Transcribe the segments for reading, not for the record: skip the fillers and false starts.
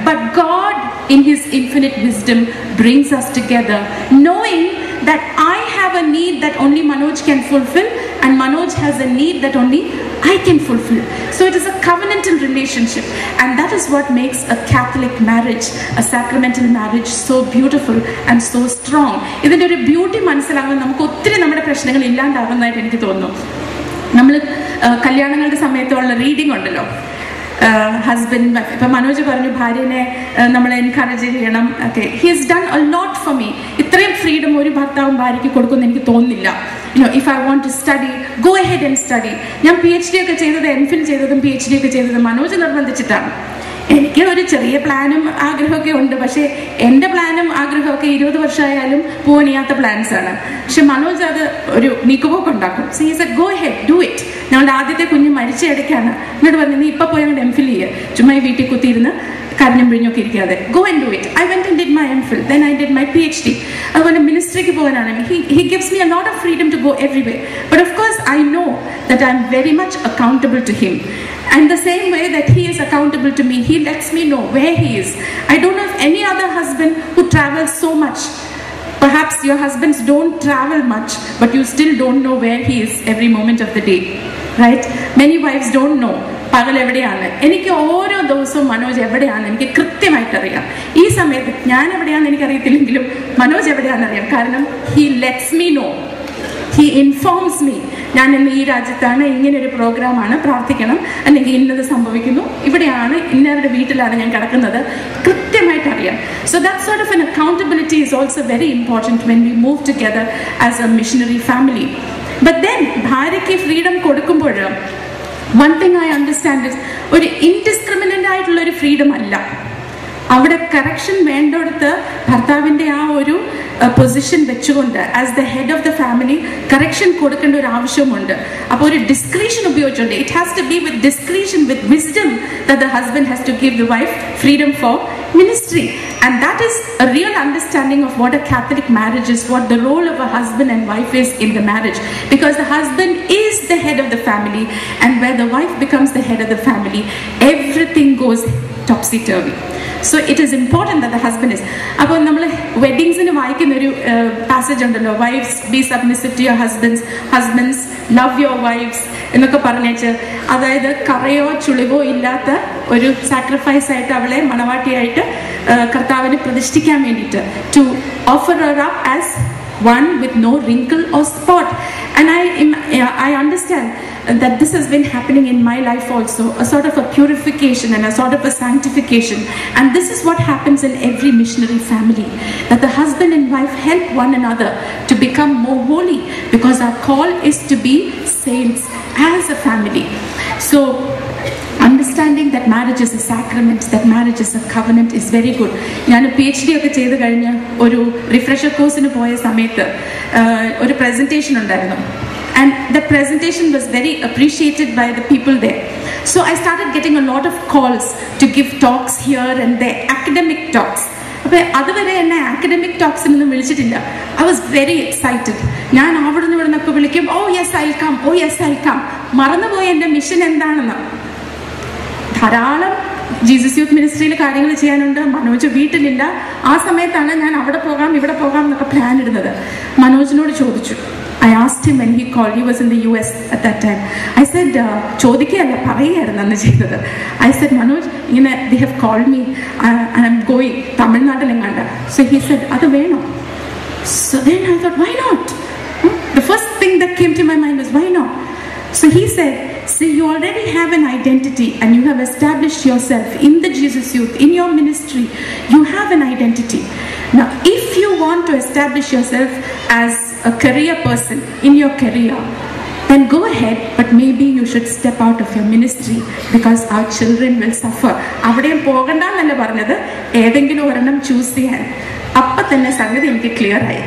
But God, in His infinite wisdom, brings us together, knowing that I have a need that only Manoj can fulfill, and Manoj has a need that only I can fulfill. So it is a covenantal relationship, and that is what makes a Catholic marriage, a sacramental marriage, so beautiful and so strong. Idinte oru beauty മനസ്സിലാകുമ്പോൾ നമുക്ക് ഒത്തിരി നമ്മുടെ പ്രശ്നങ്ങൾ ഇല്ലാണ്ടാകുന്നതായിട്ട് എനിക്ക് തോന്നുന്നു. നമ്മൾ കല്യാണങ്ങളുടെ സമയത്തുള്ള reading ഉണ്ടല്ലോ, husband, ഇപ്പം മനോജ് പറഞ്ഞു ഭാര്യനെ നമ്മൾ എൻകറേജ് ചെയ്യണം ഒക്കെ. He has done a lot for me. ഇത്രയും ഫ്രീഡം ഒരു ഭർത്താവും ഭാര്യയ്ക്ക് കൊടുക്കുമെന്ന് എനിക്ക് തോന്നുന്നില്ല. If I want to study, go ahead and study. ഞാൻ PhD ഒക്കെ ചെയ്തത്, MPhil ചെയ്തതും PhD ഒക്കെ ചെയ്തത് മനോജ് നിർബന്ധിച്ചിട്ടാണ്. എനിക്ക് ഒരു ചെറിയ പ്ലാനും ആഗ്രഹമൊക്കെ ഉണ്ട്, പക്ഷേ എൻ്റെ പ്ലാനും ആഗ്രഹമൊക്കെ 20 വർഷമായാലും പോകാനിയാത്ത പ്ലാൻസ് ആണ്. പക്ഷെ മനോജ് അത് ഒരു നീക്കുപോക്ക് ഉണ്ടാക്കും. So he said go head, do it. ഞങ്ങളുടെ ആദ്യത്തെ കുഞ്ഞ് മരിച്ച ഇടയ്ക്കാണ് എന്നോട് പറഞ്ഞു, നീ ഇപ്പം പോയി അങ്ങോട്ട് MPhil ചെയ്യുക, ചുമ്മാ ഈ വീട്ടിൽ കുത്തിയിരുന്ന് കരഞ്ഞും പിഴിഞ്ഞൊക്കെ ഇരിക്കാതെ. Go and do it. I went and did my MPhil. Then I did my PhD. അതുപോലെ മിനിസ്ട്രിക്ക് പോകാനാണെങ്കിൽ he gives me a lot of freedom to go everywhere. But of course I know that I'm very much accountable to him. And the same way that he is accountable to me, he lets me know where he is. I don't know of any other husband who travels so much. Perhaps your husbands don't travel much, but you still don't know where he is every moment of the day. Right? Many wives don't know പകൽ എവിടെയാണ്. എനിക്ക് ഓരോ ദിവസവും മനോജ് എവിടെയാണ് എനിക്ക് കൃത്യമായിട്ടറിയാം. ഈ സമയത്ത് ഞാൻ എവിടെയാണെന്ന് എനിക്കറിയത്തില്ലെങ്കിലും മനോജ് എവിടെയാണെന്നറിയാം. കാരണം he lets me know, he informs me. ഞാൻ ഇന്ന് ഈ രാജ്യത്താണ്, ഇങ്ങനൊരു പ്രോഗ്രാമാണ്, പ്രാർത്ഥിക്കണം, അല്ലെങ്കിൽ ഇന്നത് സംഭവിക്കുന്നു, ഇവിടെയാണ്, ഇന്നവരുടെ വീട്ടിലാണ് ഞാൻ കിടക്കുന്നത്, കൃത്യമായിട്ട് അറിയാം. So that sort of an accountability is also very important when we move together as a missionary family. But then ഭാര്യയ്ക്ക് ഫ്രീഡം കൊടുക്കുമ്പോൾ one thing I understand is ഒരു ഇൻഡിസ്ക്രിമിനൻ്റ് ആയിട്ടുള്ള ഒരു ഫ്രീഡം അല്ല. അവിടെ കറക്ഷൻ വേണ്ടടുത്ത് ഭർത്താവിൻ്റെ ആ ഒരു പൊസിഷൻ വെച്ചുകൊണ്ട് as the head of the family correction കൊടുക്കേണ്ട ഒരു ആവശ്യമുണ്ട്. അപ്പോൾ ഒരു ഡിസ്ക്രീഷൻ ഉപയോഗിച്ചുകൊണ്ട് it has to be with discretion, with wisdom, that the husband has to give the wife freedom for ministry. And that is a real understanding of what a Catholic marriage is, what the role of a husband and wife is in the marriage, because the husband is the head of the family, and where the wife becomes the head of the family, everything goes topsy-turvy. So it is important that the husband is. അപ്പോൾ നമ്മൾ വെഡിങ്സിന് വായിക്കുന്നൊരു passage ഉണ്ടല്ലോ, wives be submissive to your husbands, husbands love your wives എന്നൊക്കെ പറഞ്ഞേച്ച്, അതായത് കറയോ ചുളിവോ ഇല്ലാത്ത ഒരു സാക്രിഫൈസ് ആയിട്ട് അവളെ മണവാട്ടിയായിട്ട് കർത്താവിനെ പ്രതിഷ്ഠിക്കാൻ വേണ്ടിയിട്ട്, to offer her up as one with no wrinkle or spot. And I understand that this has been happening in my life also, a sort of a purification and a sort of a sanctification. And this is what happens in every missionary family, that the husband and wife help one another to become more holy, because our call is to be saints as a family. So understanding that marriage is a sacrament, that marriage is a covenant is very good. ഞാൻ PhD ഒക്കെ ചെയ്ത് കഴിഞ്ഞ് ഒരു refresher കോഴ്സിന് പോയ സമയത്ത് ഒരു presentation ഉണ്ടായിരുന്നു. And that presentation was very appreciated by the people there. So I started getting a lot of calls to give talks here and there, academic talks. അപ്പോൾ അതുവരെ എന്നെ അക്കാഡമിക് ടോക്സിനൊന്നും വിളിച്ചിട്ടില്ല. I was very excited. ഞാൻ അവിടെ നിന്ന് ഇവിടെ നിന്നൊക്കെ വിളിക്കും, oh yes I come, oh yes I come. മറന്നുപോയി എൻ്റെ മിഷൻ എന്താണെന്ന്. ധാരാളം ജീസസ് യൂത്ത് മിനിസ്ട്രിയിൽ കാര്യങ്ങൾ ചെയ്യാനുണ്ട്. മനോജ് വീട്ടിലില്ല. ആ സമയത്താണ് ഞാൻ അവിടെ പോകാം ഇവിടെ പോകാം എന്നൊക്കെ പ്ലാൻ ഇടുന്നത്. മനോജിനോട് ചോദിച്ചു. I asked him when he called. He was in the US at that time. I said, ചോദിക്കുകയല്ല പറയുകയായിരുന്നു അന്ന് ചെയ്തത്. I said, Manoj, they have called me and I'm going തമിഴ്നാട്ടിലെങ്ങാണ്ട്. So he said, അത് വേണോ? So then I thought, why not? The first thing that came to my mind was, why not? So he said, see, you already have an identity and you have established yourself in the Jesus Youth, in your ministry. You have an identity. Now, if you want to establish yourself as a career person in your career, then go ahead, but maybe you should step out of your ministry because our children will suffer. അവിടെയും പോകണ്ടെന്നല്ല പറഞ്ഞത്, ഏതെങ്കിലും ഒരെണ്ണം choose ചെയ്യാൻ. അപ്പം തന്നെ സംഗതി എനിക്ക് clear ആയി.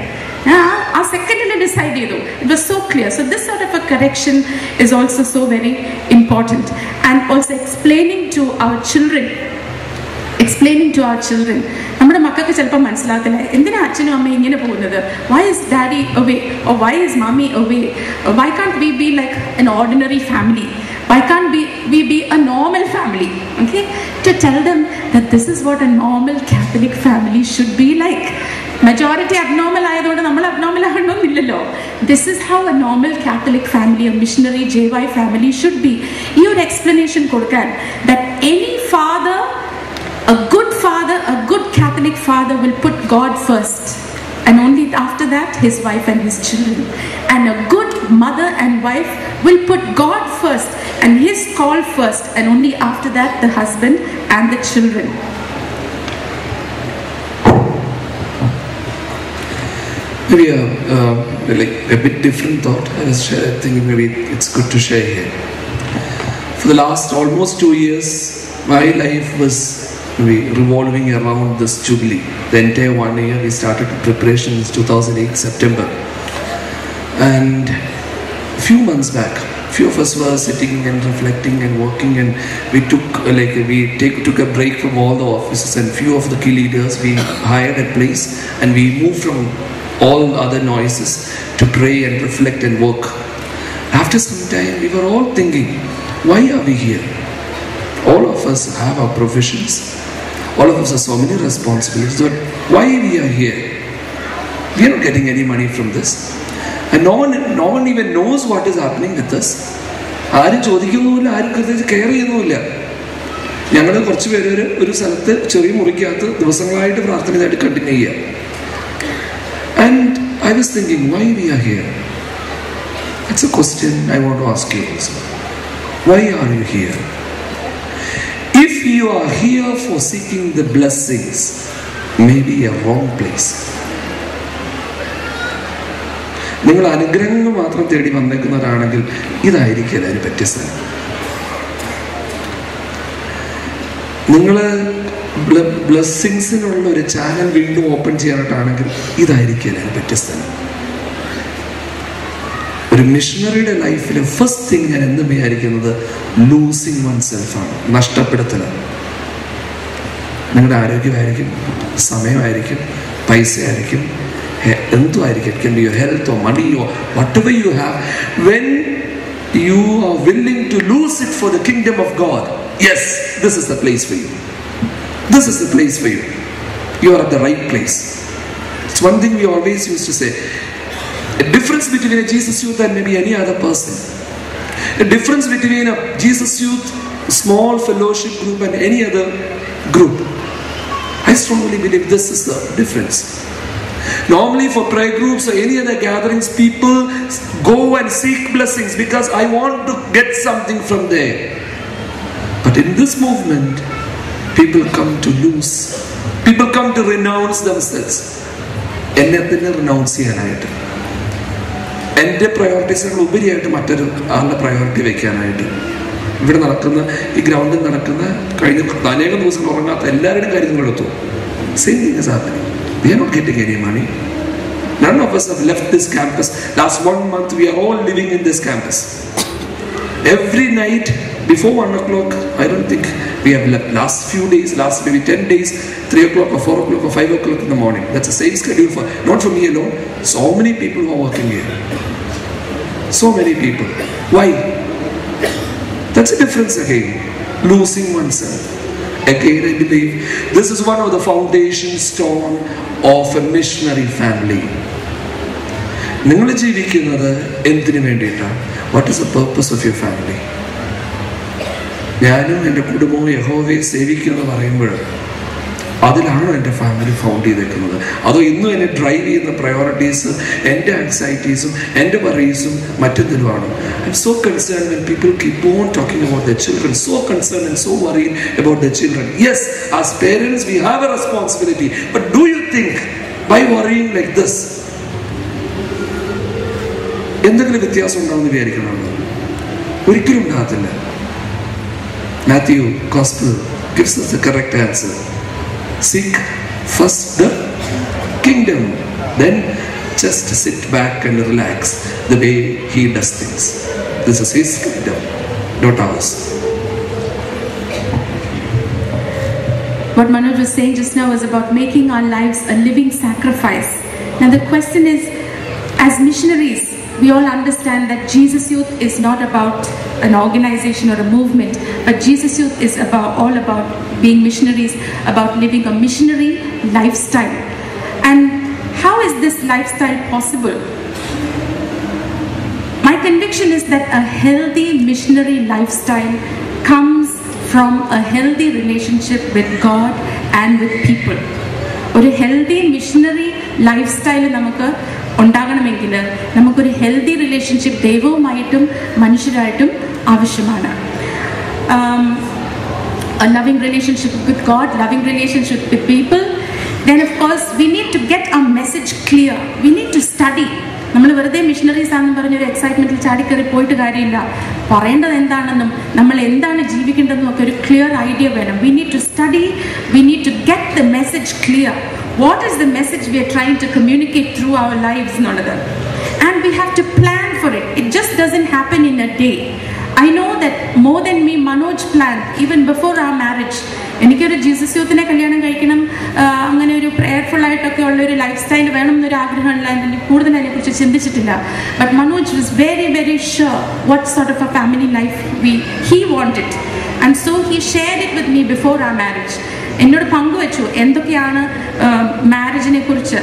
ആ സെക്കൻഡിൽ ഡിസൈഡ് ചെയ്തു. It was so clear. So this sort of a correction is also so very important. And also explaining to our children, നമ്മുടെ മക്കൾക്ക് ചിലപ്പോൾ മനസ്സിലാകത്തില്ല, എന്തിനാ അച്ഛനും അമ്മയും ഇങ്ങനെ പോകുന്നത്? Why is daddy away, or why is mummy away, why can't we be like an ordinary family? Why can't we be a normal family? Okay? To tell them that this is what a normal Catholic family should be like. Majority abnormal ayadonde nammal abnormal ahanonnillalo. This is how a normal Catholic family, a missionary JY family should be. Your explanation kodukkan that any father, a good Catholic father will put God first, and only after that his wife and his children. And a good mother and wife will put God first and his call first, and only after that the husband and the children. Maybe like a bit different thought. I was thinking maybe it's good to share here. For the last almost 2 years, my life was revolving around this Jubilee. The entire 1 year, we started preparations 2008 September, and a few months back, few of us were sitting and reflecting and working, and we took took a break from all the offices, and few of the key leaders, we hired a place and we moved from all other noises to pray and reflect and work. After some time, we were all thinking, why are we here? All of us have our professions, all of us have so many responsibilities, but why we are here? We are not getting any money from this, and no one even knows what is happening with us. ആരും ചോദിക്കുന്നുമില്ല, ആരും care ചെയ്യുന്നുമില്ല. ഞങ്ങൾ കുറച്ച് പേര് ഒരു സ്ഥലത്ത് ചെറിയ മുറിക്കകത്ത് ദിവസങ്ങളായിട്ട് പ്രാർത്ഥനയായിട്ട് കണ്ടിന്യൂ ചെയ്യുക. And I was thinking, why we are here? It's a question I want to ask you also. Why are you here? If you are here for seeking the blessings, maybe a wrong place. നിങ്ങൾ അനുഗ്രഹങ്ങൾ മാത്രം തേടി വന്നേക്കുന്നവരാണെങ്കിൽ ഇതായിരിക്കില്ല അതിന് പറ്റിയ സ്ഥലം. നിങ്ങൾ ബ്ലെസ്സിങ്സിനുള്ള ഒരു channel വീണ്ടും ഓപ്പൺ ചെയ്യാനായിട്ടാണെങ്കിൽ ഇതായിരിക്കില്ല അതിന് പറ്റിയ സ്ഥലം. ഒരു മിഷണറിയുടെ ലൈഫിലെ ഫസ്റ്റ് തിങ് ഞാൻ എന്നും വിചാരിക്കുന്നത് ലൂസിങ് വൺ സെൽഫാണ്, നഷ്ടപ്പെടുത്തലാണ്. നിങ്ങളുടെ ആരോഗ്യമായിരിക്കും, സമയമായിരിക്കും, പൈസയായിരിക്കും, എന്തുമായിരിക്കും. It can be your health or money or whatever you have. When you are willing to lose it for the kingdom of God, yes, this is the place for you. This is the place for you. You are at the right place. It's one thing we always used to say. A difference between a Jesus youth and maybe any other person. A difference between a Jesus youth small fellowship group and any other group. I strongly believe this is the difference. Normally for prayer groups or any other gatherings, people go and seek blessings because I want to get something from there. But in this movement, people come to lose. People come to renounce themselves. എന്നെ തന്നെ renounce ചെയ്യാനായിട്ട്, എൻ്റെ പ്രയോറിറ്റീസിനോട് ഉപരിയായിട്ട് മറ്റൊരു ആളുടെ priority വെക്കാനായിട്ട്. ഇവിടെ നടക്കുന്ന ഈ ഗ്രൗണ്ടിൽ നടക്കുന്ന കഴിഞ്ഞ അനേകം ദിവസം ഉറങ്ങാത്ത എല്ലാവരുടെയും കാര്യങ്ങളെടുത്തു. Same thing is happening. We are not getting any money. None of us have left this campus. Last 1 month we are all living in this campus. Every night before 1 o'clock, I don't think we have left. Last few days, last maybe 10 days, 3 o'clock or 4 o'clock or 5 o'clock in the morning. That's the same schedule for, not for me alone, so many people who are working here. So many people. Why? That's a difference again. Losing oneself. Again, I believe this is one of the foundation stone of a missionary family. നിങ്ങൾ ജീവിക്കുന്നത് എന്തിനു വേണ്ടിയിട്ടാണ്? What is the purpose of your family? ഞാനും എൻ്റെ കുടുംബവും യഹോവയെ സേവിക്കുന്നു പറയുമ്പോൾ അതിലാണോ എൻ്റെ ഫാമിലി ഫൗണ്ട് ചെയ്തേക്കുന്നത്? അതോ ഇന്നും എന്നെ ഡ്രൈവ് ചെയ്യുന്ന പ്രയോറിറ്റീസ് എൻ്റെ ആൻസൈറ്റീസും എൻ്റെ വറീസും മറ്റെന്തിലുമാണോ? I'm so concern when people keep on talking about their children, so concerned and so worried about their children. Yes, as parents we have a responsibility, but do you think by worrying like this എന്തെങ്കിലും വ്യത്യാസം ഉണ്ടാവുമെന്ന് വിചാരിക്കണമല്ലോ? ഒരിക്കലും ഉണ്ടാകത്തില്ല. Matthew Gospel gives us the correct answer. Seek first the kingdom, then just sit back and relax the way he does things. This is his kingdom, not ours. What Manoj was saying just now is about making our lives a living sacrifice. Now the question is, as missionaries, we all understand that Jesus Youth is not about an organization or a movement, but Jesus Youth is all about being missionaries, about living a missionary lifestyle. And how is this lifestyle possible? My conviction is that a healthy missionary lifestyle comes from a healthy relationship with God and with people. ഒരു healthy missionary life style നമുക്ക് ഉണ്ടാകണമെങ്കിൽ നമുക്കൊരു healthy relationship ദൈവവുമായിട്ടും മനുഷ്യരായിട്ടും ആവശ്യമാണ്. A loving relationship with God, loving relationship with people. Then of course we need to get our message clear. We need to study. നമ്മൾ വെറുതെ missionaries ആണെന്ന് പറഞ്ഞൊരു എക്സൈറ്റ്മെന്റിൽ ചാടിക്കറി പോയിട്ട് കാര്യമില്ല. പറയേണ്ടത് എന്താണെന്നും നമ്മൾ എന്താണ് ജീവിക്കേണ്ടതെന്നും ഒക്കെ ഒരു ക്ലിയർ ഐഡിയ വേണം. We need to study. We need to get the message clear. What is the message we are trying to communicate through our lives എന്നുള്ളത്. And we have to plan for it. It just doesn't happen in a day. I know that more than me, Manoj planned even before our marriage. എനിക്കൊരു Jesus യൂത്തിനെ കല്യാണം കഴിക്കണം, അങ്ങനെ ഒരു prayerful ആയിട്ടൊക്കെ ഉള്ള ഒരു life style വേണം എന്നൊരു ആഗ്രഹമുള്ള കൂടുതൽ അതിനെക്കുറിച്ച് ചിന്തിച്ചിട്ടില്ല. But Manoj was very very sure what sort of a family life he wanted, and so he shared it with me before our marriage. എന്നോട് പങ്കുവച്ചു എന്തൊക്കെയാണ് മാരേജിനെ കുറിച്ച്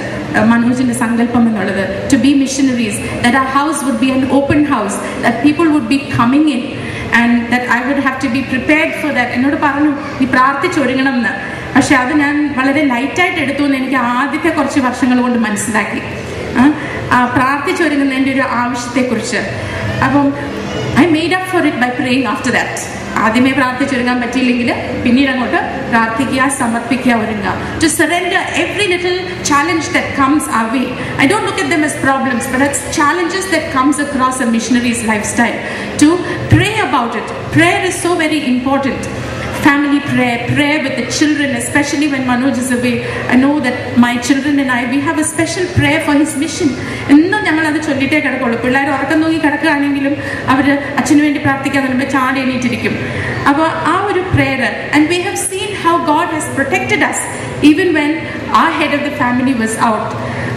മനോജിന്റെ സങ്കല്പം എന്നുള്ളത്. To be missionaries, that our house would be an open house, that people would be coming in, and that I would have to be prepared for that. എന്നോട് പറഞ്ഞു നീ പ്രാർത്ഥിച്ചൊരുങ്ങണം എന്ന്. പക്ഷെ അത് ഞാൻ വളരെ ലൈറ്റായിട്ട് എടുത്തു എന്ന് എനിക്ക് ആദ്യത്തെ കുറച്ച് വർഷങ്ങൾ കൊണ്ട് മനസ്സിലാക്കി. പ്രാർത്ഥിച്ചൊരുങ്ങുന്നതിൻ്റെ ഒരു ആവശ്യത്തെക്കുറിച്ച്. അപ്പം I made up for it by praying after that. ആദ്യമേ പ്രാർത്ഥിച്ചൊരുങ്ങാൻ പറ്റിയില്ലെങ്കിൽ പിന്നീട് അങ്ങോട്ട് പ്രാർത്ഥിക്കുക, സമർപ്പിക്കുക, ഒരുങ്ങുക. To surrender every little challenge that comes our way. I don't look at them as problems, but as challenges that comes across a missionary's lifestyle. To pray about it. Prayer is so very important. Family prayer, prayer with the children, especially when Manoj is away. I know that my children and I, we have a special prayer for his mission. എന്നും ഞങ്ങൾ അത് ചൊല്ലിട്ടേ കിടക്കുള്ളൂ. പിള്ളേർ ഉറക്കം നോക്കി കിടക്കുകയാണെങ്കിലും അവർ അച്ഛന് വേണ്ടി പ്രാർത്ഥിക്കാൻ പറയുമ്പോൾ ചാടി എണീറ്റിരിക്കും. അപ്പോൾ ആ ഒരു prayer, and we have seen how God has protected us even when our head of the family was out.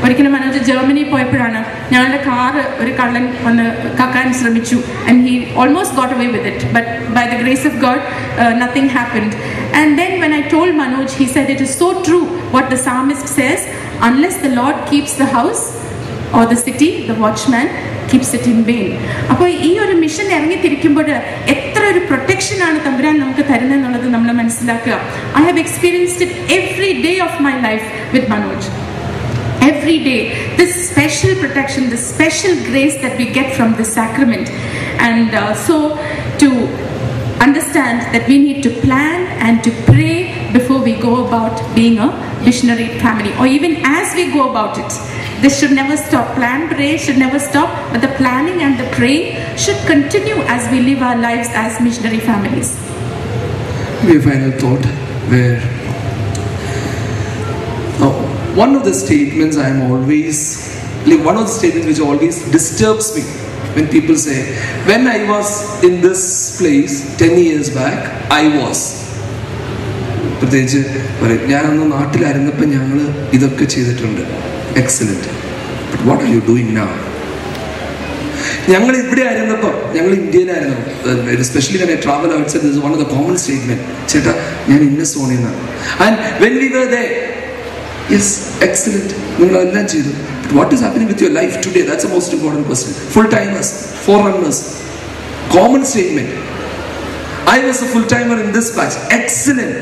ഒരിക്കലും മനോജ് ജർമ്മനി പോയപ്പോഴാണ് ഞങ്ങളുടെ കാറ് ഒരു കള്ളൻ വന്ന് കക്കാൻ ശ്രമിച്ചു. And he almost got away with it, but by the grace of God nothing happened. And then when I told Manoj, he said it is so true what the psalmist says, unless the Lord keeps the house or the city, the watchman keeps it in vain. അപ്പോൾ ഈ ഒരു mission ഇറങ്ങിത്തിരിക്കുമ്പോൾ എത്ര ഒരു protection ആണ് തമ്പുരാൻ നമുക്ക് തരുന്നതെന്നുള്ളത് നമ്മൾ മനസ്സിലാക്കുക. I have experienced it every day of my life with Manoj. Every day, this special protection, this special grace that we get from this sacrament. And so to understand that we need to plan and to pray before we go about being a missionary family, or even as we go about it. This should never stop. Plan, pray should never stop, but the planning and the praying should continue as we live our lives as missionary families. Maybe a final thought where one of the statements one of the statements which always disturbs me when people say, when I was in this place 10 years back, I was. പ്രത്യേകിച്ച് പറയും, ഞാനന്ന് നാട്ടിലായിരുന്നപ്പോൾ ഞങ്ങൾ ഇതൊക്കെ ചെയ്തിട്ടുണ്ട്. Excellent. But what are you doing now? ഞങ്ങൾ ഇവിടെ ആയിരുന്നപ്പോൾ, ഞങ്ങൾ ഇന്ത്യയിലായിരുന്നു, especially when I travel outside, this is one of the common statement. ചേട്ടാ ഞാൻ ഇന്ന സോണിൽ നിന്നാണ്. And when we were there, yes, excellent, നിങ്ങളെല്ലാം ചെയ്തു. But what is happening with your life today? That's the most important question. Full-timers, foreigners, common statement. I was a full-timer in this batch. Excellent.